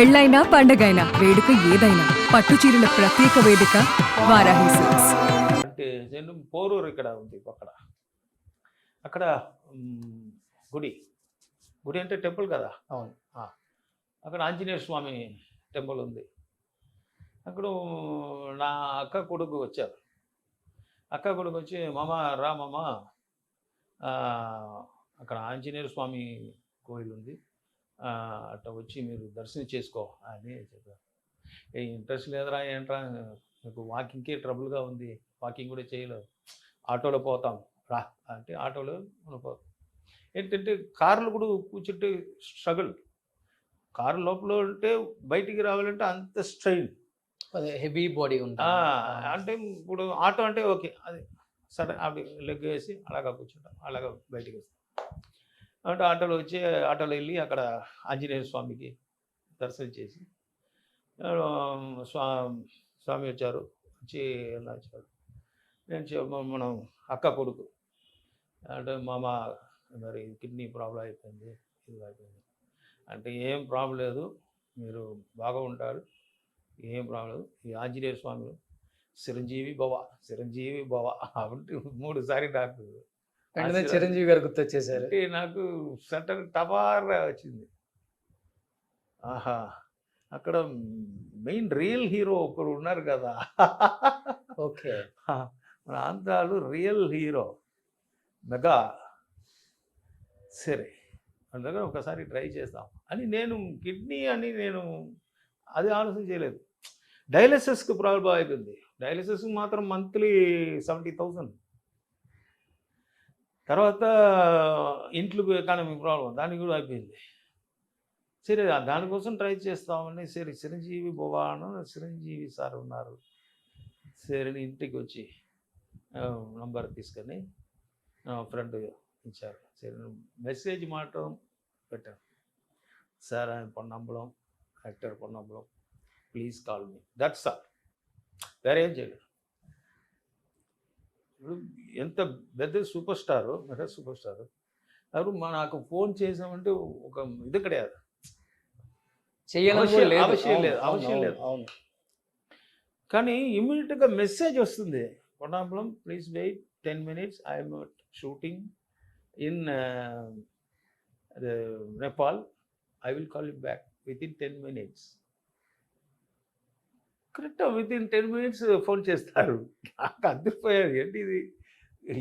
పెళ్ళైనా పండగైనా వేడుక ఏదైనా పట్టు చీరల ప్రత్యేక వేదిక వారాహి సిల్క్స్. అంటే నేను పోరూరు ఇక్కడ ఉంది అక్కడ అక్కడ గుడి గుడి అంటే టెంపుల్ కదా. అవును. అక్కడ ఆంజనేయ స్వామి టెంపుల్ ఉంది. అక్కడ నా అక్క కొడుకు వచ్చారు. అక్క కొడుకు వచ్చి మామ రా మామ, అక్కడ ఆంజనేయ స్వామి కోయిల్ ఉంది, అట్లా వచ్చి మీరు దర్శనం చేసుకో అని చెప్పారు. ఏ ఇంట్రెస్ట్ లేదురా, ఏంట్రా మీకు వాకింగ్కి ట్రబుల్గా ఉంది, వాకింగ్ కూడా చేయలేదు, ఆటోలో పోతాం రా అంటే ఆటోలో మనం పోతాం. ఏంటంటే కార్లు కూడా కూర్చుంటే స్ట్రగుల్, కారు లోపల ఉంటే బయటికి రావాలంటే అంత స్ట్రెయిన్, హెవీ బాడీ ఉంటుంది. అంటే ఇప్పుడు ఆటో అంటే ఓకే, అది సరే అవి లెగ్ వేసి అలాగా కూర్చుంటాం, అలాగా బయటికి వస్తాం. అంటే ఆటోలో వచ్చి ఆటోలో వెళ్ళి అక్కడ ఆంజనేయ స్వామికి దర్శనం చేసి స్వామి వచ్చారు. వచ్చి ఎలా వచ్చారు, నేను మనం అక్క కొడుకు అంటే మామ మరి కిడ్నీ ప్రాబ్లం అయిపోయింది, ఇది అయిపోయింది అంటే ఏం ప్రాబ్లం లేదు, మీరు బాగా ఉంటారు, ఏం ప్రాబ్లం లేదు, ఈ ఆంజనేయ స్వామి చిరంజీవి భవ అంటే 3 సారి నాకు చిరంజీవి గారు గుర్తొచ్చేసారు. అంటే నాకు సటన్ టపారా వచ్చింది. ఆహా, అక్కడ మెయిన్ రియల్ హీరో ఒకరు ఉన్నారు కదా. ఓకే, మన ఆంధ్రాలో రియల్ హీరో మెగా. సరే మన దగ్గర ఒకసారి ట్రై చేస్తాం అని నేను కిడ్నీ అని నేను అది ఆలోచన చేయలేదు. డయాలిసిస్కి ప్రాబ్లం అయిపోయింది. డయాలిసిస్కి మాత్రం మంత్లీ 70,000. తర్వాత ఇంట్లో ఎకానమీ ప్రాబ్లం, దానికి కూడా అయిపోయింది. సరే దానికోసం ట్రై చేస్తామని సరే చిరంజీవి భవాను చిరంజీవి సార్ ఉన్నారు. సరే ఇంటికి వచ్చి నంబర్ తీసుకొని ఫ్రెండ్ ఇచ్చారు. సరే మెసేజ్ మాత్రం పెట్టాను, సార్ ఆయన Ponnambalam, actor Ponnambalam, please call me, that's all, వేరే ఏం చేయలేదు. ఇప్పుడు ఎంత పెద్ద super star, mega super star, ఎవరు నాకు ఫోన్ చేసామంటే ఒక ఇది கிடையாது, అవసరం లేదు. కానీ ఇమ్మీడియట్గా మెసేజ్ వస్తుంది, Ponnambalam please wait 10 minutes, I'm shooting in Nepal, I will call you back within 10 minutes. కరెక్ట్గా వితిన్ 10 minutes ఫోన్ చేస్తారు. నాకు అదిరిపోయారు, ఏంటి ఇది,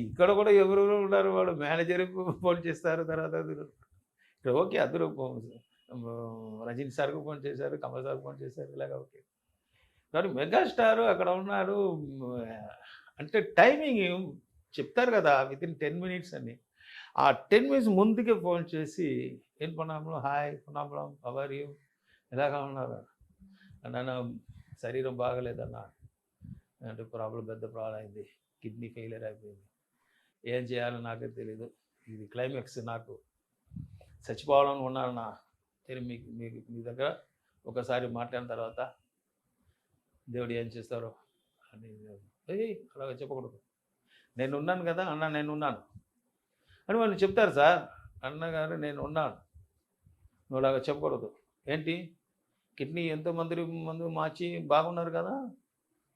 ఇక్కడ కూడా ఎవరెవరు ఉన్నారు, వాడు మేనేజర్ ఫోన్ చేస్తారు, తర్వాత ఇక్కడ ఓకే అందరూ రజనీ సార్కు ఫోన్ చేశారు, కమల్ సార్కి ఫోన్ చేశారు, ఇలాగ ఓకే. కానీ మెగాస్టార్ అక్కడ ఉన్నారు అంటే టైమింగ్ చెప్తారు కదా వితిన్ 10 minutes అని. ఆ 10 minutes ముందుకే ఫోన్ చేసి ఏం పొన్నాంబలం, హాయ్ పొన్నాంబలం, హౌ ఆర్ యూ, ఎలాగా ఉన్నారు అన్న, శరీరం బాగలేదన్న, అంటే ప్రాబ్లం పెద్ద ప్రాబ్లం అయింది, కిడ్నీ ఫెయిలియర్ అయిపోయింది, ఏం చేయాలో నాకే తెలీదు, ఇది క్లైమాక్స్, నాకు చచ్చిపోవాలని ఉన్నానన్నా, మీకు మీకు మీ దగ్గర ఒకసారి మాట్లాడిన తర్వాత దేవుడు ఏం చేస్తారో అని అలాగా చెప్పకూడదు. నేను ఉన్నాను కదా అన్న, నేను ఉన్నాను అని వాళ్ళు చెప్తారు. సార్ అన్నగారు నేను ఉన్నాను, నువ్వు అలాగా చెప్పకూడదు. ఏంటి కిడ్నీ ఎంతోమంది మార్చి బాగున్నారు కదా,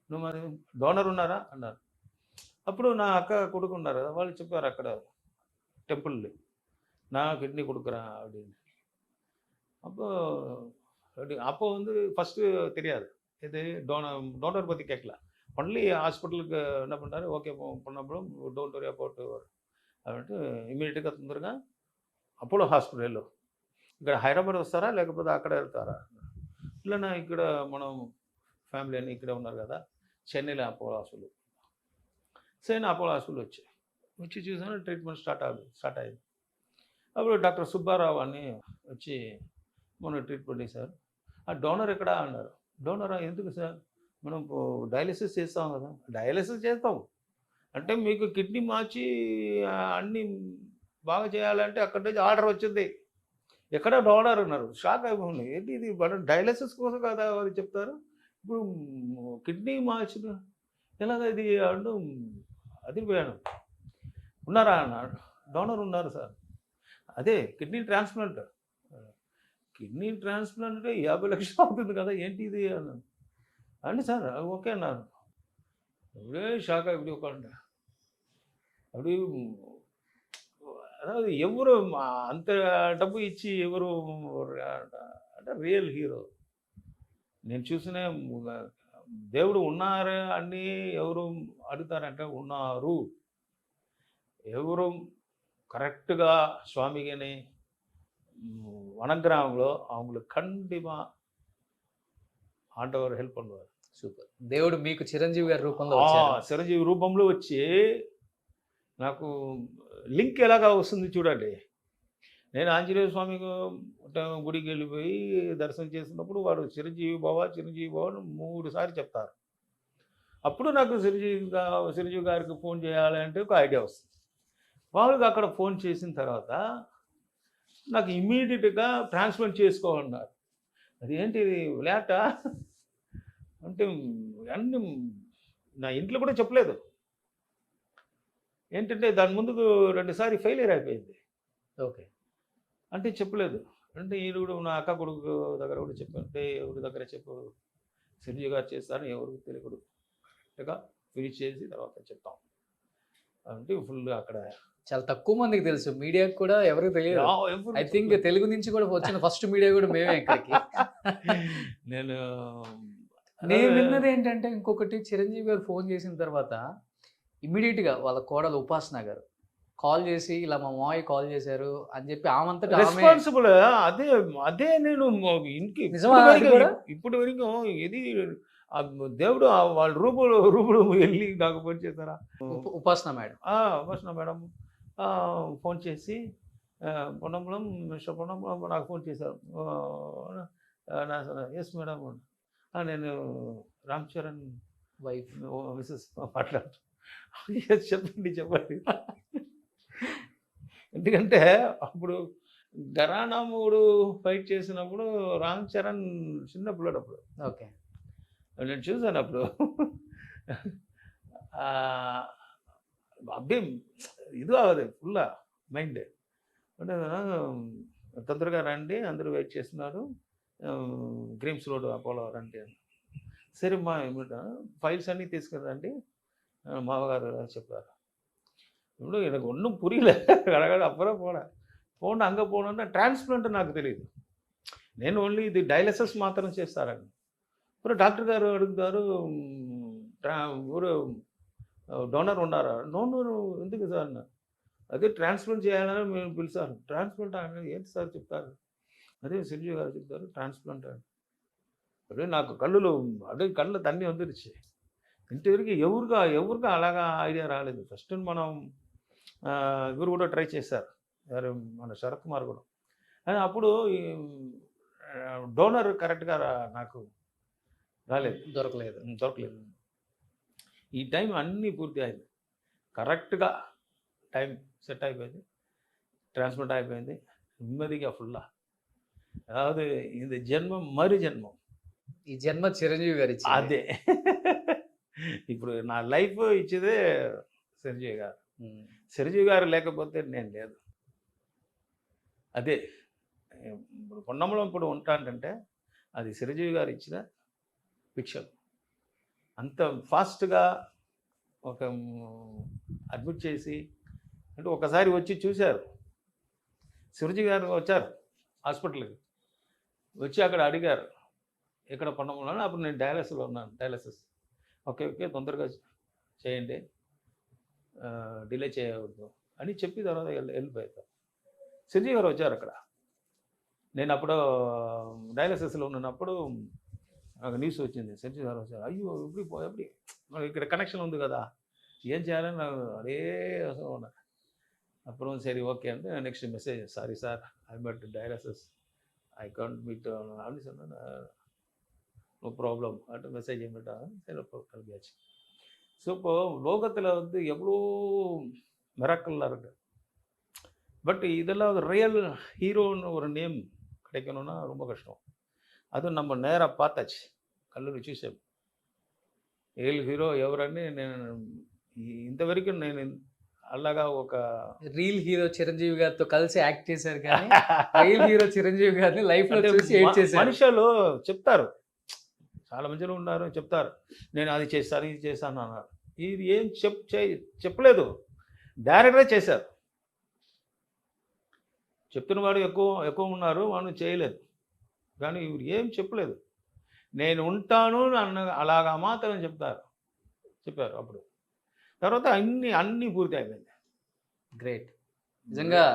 నువ్వు మరి డోనర్ ఉన్నారా అన్నారు. అప్పుడు నా అక్క కొడుకు ఉన్నారు కదా, వాళ్ళు చెప్పారు అక్కడ టెంపుల్లో, నా కిడ్నీ கொடுக்குறேன் அப்படின்னு. அப்போ வந்து ஃபஸ்ட்டு தெரியாது, இது டோனர் பற்றி கேட்கல, ஒன்லி హాస్పిటల్కి என்ன பண்ணாரு, ఓకే పొన్నప్పుడు డోంట్ వరీ అబౌట్ అంటే ఇమీడియట్గా తొందరగా అపోలో హాస్పిటల్లో, ఇక్కడ హైదరాబాద్ వస్తారా లేకపోతే అక్కడ వెళ్తారా, ఇలా ఇక్కడ మనం ఫ్యామిలీ అని ఇక్కడే ఉన్నారు కదా, చెన్నైలో అపోలో హాస్పిటల్. సరే అపోలో హాస్పిటల్ వచ్చి చూసాను, ట్రీట్మెంట్ స్టార్ట్ అయింది. అప్పుడు డాక్టర్ సుబ్బారావు అని వచ్చి మనం ట్రీట్మెంట్ చేశారు. ఆ డోనర్ ఎక్కడ అన్నారు. డోనరా, ఎందుకు సార్, మనం డయాలిసిస్ చేస్తాం కదా. డయాలిసిస్ చేస్తాం అంటే మీకు కిడ్నీ మార్చి అన్నీ బాగా చేయాలంటే అక్కడి నుంచి ఆర్డర్ వచ్చింది, ఎక్కడ డోనర్ ఉన్నారు. షాక్ అయిపోయింది, ఏంటి ఇది మనం డయాలిసిస్ కోసం కదా అని చెప్తారు, ఇప్పుడు కిడ్నీ మార్చిన ఎలాగ ఇది అంటూ అదిరిపోయాను. ఉన్నారా అన్నాడు. డోనర్ ఉన్నారు సార్, అదే కిడ్నీ ట్రాన్స్ప్లాంట్, కిడ్నీ ట్రాన్స్ప్లాంట్ అంటే 50 లక్షలు అవుతుంది కదా, ఏంటి ఇది అన్నాను. అంటే సార్ ఓకే అన్నాను. ఇప్పుడే షాక్ ఇప్పుడు ఒక అప్పుడు అதாவது ఎవరు అంత డబ్బు ఇచ్చి ఎవరు అంటే రియల్ హీరో నేను చూసిన దేవుడు ఉన్నారు అని ఎవరు అడుగుతారంటే ఉన్నారు. ఎవరు కరెక్ట్గా சுவாமிகனே வணங்குறாங்களோ அவங்களுக்கு கண்டிப்பா ఆండవర్ హెల్ప్ பண்ணுவார். సూపర్. దేవుడు మీకు చిరంజీవి గారి రూపంలో వచ్చారు. చిరంజీవి రూపంలో వచ్చి నాకు లింక్ ఎలాగా వస్తుంది చూడండి. నేను ఆంజనేయ స్వామి గుడికి వెళ్ళిపోయి దర్శనం చేసినప్పుడు వాడు చిరంజీవి బావా అని 3 సార్లు చెప్తారు. అప్పుడు నాకు చిరంజీవి గారికి ఫోన్ చేయాలంటే ఒక ఐడియా వస్తుంది. వాళ్ళకి అక్కడ ఫోన్ చేసిన తర్వాత నాకు ఇమ్మీడియట్గా ట్రాన్స్ప్లాంట్ చేసుకోమన్నారు. అది ఏంటిది లేటా అంటే అన్ని నా ఇంట్లో కూడా చెప్పలేదు. ఏంటంటే దాని ముందుకు 2 సార్లు ఫెయిలియర్ అయిపోయింది. ఓకే. అంటే చెప్పలేదు. అంటే ఈడు నా అక్క కొడుకు దగ్గర కూడా చెప్పంటే ఎవరి దగ్గర చెప్పు చిరంజీవి గారు చేస్తారని ఎవరికి తెలియకూడదు, కరెక్ట్గా ఫినిష్ చేసి తర్వాత చెప్తాం అంటే ఫుల్ అక్కడ చాలా తక్కువ మందికి తెలుసు, మీడియాకి కూడా ఎవరికి తెలియదు. ఐ థింక్ తెలుగు నుంచి కూడా వచ్చిన ఫస్ట్ మీడియా కూడా మేమే ఇక్కడికి. నేను విన్నది ఏంటంటే ఇంకొకటి, చిరంజీవి గారు ఫోన్ చేసిన తర్వాత ఇమ్మీడియట్గా వాళ్ళ కోడలు ఉపాసన గారు కాల్ చేసి ఇలా మా మావయ్య కాల్ చేశారు అని చెప్పి ఆమంతటా రెస్పాన్సిబుల్. అదే నేను ఇంటికి ఇప్పుడు వరకు ఇది దేవుడు వాళ్ళ రూపుడు వెళ్ళి నాకు ఫోన్ చేశారా ఉపాసన మేడం ఫోన్ చేసి పొన్నంబలం నాకు ఫోన్ చేశారు. ఎస్ మేడం నేను రామ్ చరణ్ వైఫ్ మిస్సెస్ మాట్లాడుతూ చెప్పండి ఎందుకంటే అప్పుడు ఘరానా మూడు ఫైట్ చేసినప్పుడు రామ్ చరణ్ చిన్న పిల్లడు అప్పుడు. ఓకే. నేను చూసాను అప్పుడు అబ్బే ఇది అవ్వదు ఫుల్ మైండ్ అంటే తొందరగా రండి అందరూ వెయిట్ చేస్తున్నారు గ్రీమ్స్ రోడ్ అపోలో రండి అని. సరే మా ఏమిటా ఫైల్స్ అన్నీ తీసుకురండి మామగారు చెప్పారు. ఇప్పుడు எனக்கு ஒன்றும் புரியல கடகட அப்புறம் போன அங்கே போனோன்னா ట్రాన్స్ప్లాంట్ నాకు తెలియదు. నేను ఓన్లీ ఇది డయాలసిస్ మాత్రం చేస్తారని. ఇప్పుడు డాక్టర్ గారు అడుగుతారు ఊరు డోనర్ ఉన్నారా? డోనర్ ఎందుకు సార్ అన్న. అదే ట్రాన్స్ప్లాంట్ చేయాలని మేము పిలిచారు. ట్రాన్స్ప్లాంట్ అని ఏంటి సార్ చెప్తారు. అదే చిరంజీవి గారు చెప్తారు ట్రాన్స్ప్లాంట్ అని. అదే నాకు కళ్ళు తన్ని వందిరిచి ఇంతవరకు ఎవరికి అలాగా ఐడియా రాలేదు. ఫస్ట్ మనం ఎవరు కూడా ట్రై చేశారు, మన శరత్ కుమార్ కూడా. కానీ అప్పుడు డోనర్ కరెక్ట్గా నాకు రాలేదు, దొరకలేదు. ఈ టైం అన్నీ పూర్తి అయింది, కరెక్ట్గా టైం సెట్ అయిపోయింది, ట్రాన్స్ప్లాంట్ అయిపోయింది నెమ్మదిగా ఫుల్లా. అதாவது இந்த జన్మం మరు జన్మం, ఈ జన్మ చిరంజీవి గారు అదే. ఇప్పుడు నా లైఫ్ ఇచ్చేదే చిరంజీవి గారు. చిరంజీవి గారు లేకపోతే నేను లేదు. అదే ఇప్పుడు పొన్నంలో ఇప్పుడు ఉంటానంటే అది చిరంజీవి గారు ఇచ్చిన పిక్చర్. అంత ఫాస్ట్గా ఒక అడ్మిట్ చేసి అంటే ఒకసారి వచ్చి చూశారు. చిరంజీవి గారు వచ్చారు హాస్పిటల్కి, వచ్చి అక్కడ అడిగారు ఎక్కడ పొన్నంలో. అప్పుడు నేను డయాలసిస్లో ఉన్నాను, డయాలసిస్. ఓకే తొందరగా చేయండి, డిలే చేయవద్దు అని చెప్పి తర్వాత వెళ్ళిపోయారు. చిరంజీవి గారు వచ్చారు అక్కడ. నేను అప్పుడు డయాలసిస్లో ఉన్నప్పుడు నాకు న్యూస్ వచ్చింది, చిరంజీవి గారు వచ్చారు. అయ్యో ఎప్పుడు ఇక్కడ కనెక్షన్ ఉంది కదా, ఏం చేయాలని నాకు అదే అసలు ఉన్నా. అప్పుడు సరే ఓకే అంటే next message, sorry sir I but dialysis I can't meet అని சொன்னா நோ ப்ராப்ளம் అంటే மெசேஜ் ஏமிட்டா சரி கல்வியாச்சு. ஸோ இப்போ லோகத்தில் எவ்வளோ மிராக்கல்லாம் இருக்கு. பட் இதெல்லாம் ரியல் ஹீரோன்னு ஒரு நேம் கிடைக்கணும்னா ரொம்ப கஷ்டம். அதுவும் நம்ம நேராக பார்த்தாச்சு, కళ్ళు చూసాం రియల్ హీరో ఎవరని. నేను ఇంతవరకు నేను అలాగా ఒక రీల్ హీరో చిరంజీవి గారితో కలిసి యాక్ట్ చేశారు కానీ రియల్ హీరో చిరంజీవి గారిని లైఫ్ లో అంటే చూసి ఏడ్ చేశారు. మనుషులు చెప్తారు, చాలా మందిలో ఉన్నారు చెప్తారు, నేను అది చేస్తాను ఇది చేస్తాను అన్నారు. ఇది ఏం చెప్పలేదు, డైరెక్ట్గా చేశారు. చెప్తున్న వాడు ఎక్కువ ఉన్నారు, వాడు చేయలేదు. కానీ ఇవి ఏం చెప్పలేదు, నేను ఉంటాను అలాగా మాత్రం చెప్పారు అప్పుడు. తర్వాత అన్నీ పూర్తి అయిపోయింది. గ్రేట్. నిజంగా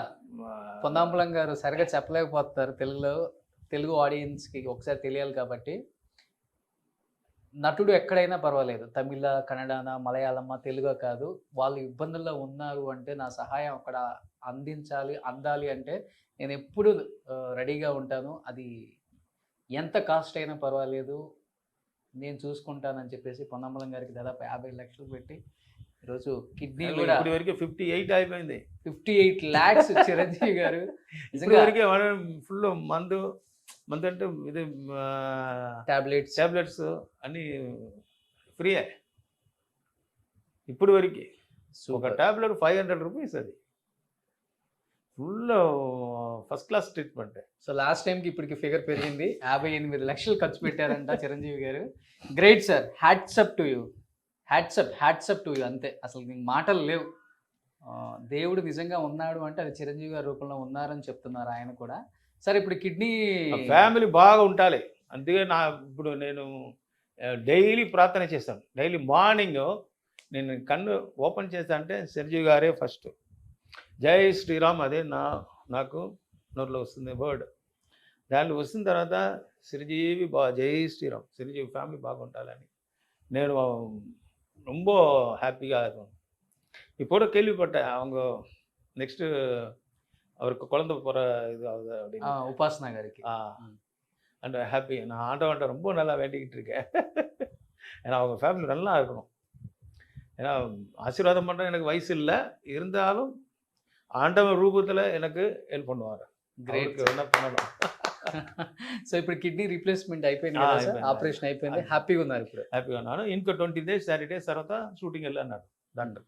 పొన్నాంబలం గారు సరిగా చెప్పలేకపోతారు తెలుగు ఆడియన్స్కి ఒకసారి తెలియాలి కాబట్టి. నటుడు ఎక్కడైనా పర్వాలేదు, తమిళ, కన్నడన, మలయాళమ, తెలుగు కాదు, వాళ్ళు ఇబ్బందుల్లో ఉన్నారు అంటే నా సహాయం అక్కడ అందాలి అంటే నేను ఎప్పుడు రెడీగా ఉంటాను. అది ఎంత కాస్ట్ అయినా పర్వాలేదు, నేను చూసుకుంటానని చెప్పేసి పొన్నాంబలం గారికి దాదాపు 50 లక్షలు పెట్టి ఈరోజు కిడ్నీ కూడా వరకు 58 అయిపోయింది. 58 lakhs చిరంజీవి గారు వరకే ఫుల్ మందు అంటే ఇది టాబ్లెట్స్ అన్నీ ఫ్రీ. ఇప్పుడు వరకు ఒక టాబ్లెట్ 500 రూపీస్, అది full first class treatment. So last టైంకి ఇప్పటికి ఫిగర్ పెరిగింది, 58 లక్షలు ఖర్చు పెట్టారంట చిరంజీవి గారు. Great sir, hats off to you, hats off to you. అంతే, అసలు నీకు మాటలు లేవు. దేవుడు నిజంగా ఉన్నాడు అంటే అది చిరంజీవి గారి రూపంలో ఉన్నారని చెప్తున్నారు ఆయన కూడా. సరే, ఇప్పుడు కిడ్నీ ఫ్యామిలీ బాగా ఉండాలి, అందుకే ఇప్పుడు నేను డైలీ ప్రార్థన చేస్తాను. డైలీ మార్నింగ్ నేను కన్ను ఓపెన్ చేస్తా అంటే చిరంజీవి గారే ఫస్ట్. జై శ్రీరామ్, అదే నాకు నోట్లో వస్తుంది వర్డ్. దాంట్లో వస్తున్న తర్వాత చిరంజీవి జై శ్రీరామ్, చిరంజీవి ఫ్యామిలీ బాగుంటాలని నేను ரொம்ப ஹாப்பியாக இருக்கும். இப்போ கேள்விப்பட்டேன் அவங்க நெக்ஸ்ட்டு அவருக்கு குழந்தை போகிற இது ஆகுது அப்படின்னு. உபாசனா గారికి அண்ட் ஹாப்பி. நான் ஆண்டவன்ட்ட ரொம்ப நல்லா வேண்டிக்கிட்டு இருக்கேன். ஏன்னா அவங்க ஃபேமிலி நல்லா இருக்கணும். ஏன்னா ஆசீர்வாதம் பண்ணுற எனக்கு வயசு இல்லை, இருந்தாலும் ஆண்டவன் ரூபத்தில் எனக்கு ஹெல்ப் பண்ணுவார். గ్రేట్. என்ன பண்ணணும். సో ఇప్పుడు కిడ్నీ రీప్లేస్మెంట్ అయిపోయింది కదా సార్, ఆపరేషన్ అయిపోయింది, హ్యాపీగా ఉన్నారు ఇప్పుడు. హ్యాపీగా ఉన్నాను. ఇంకో 20 days 30 days తర్వాత షూటింగ్ వెళ్ళి అన్నాడు డాక్టర్.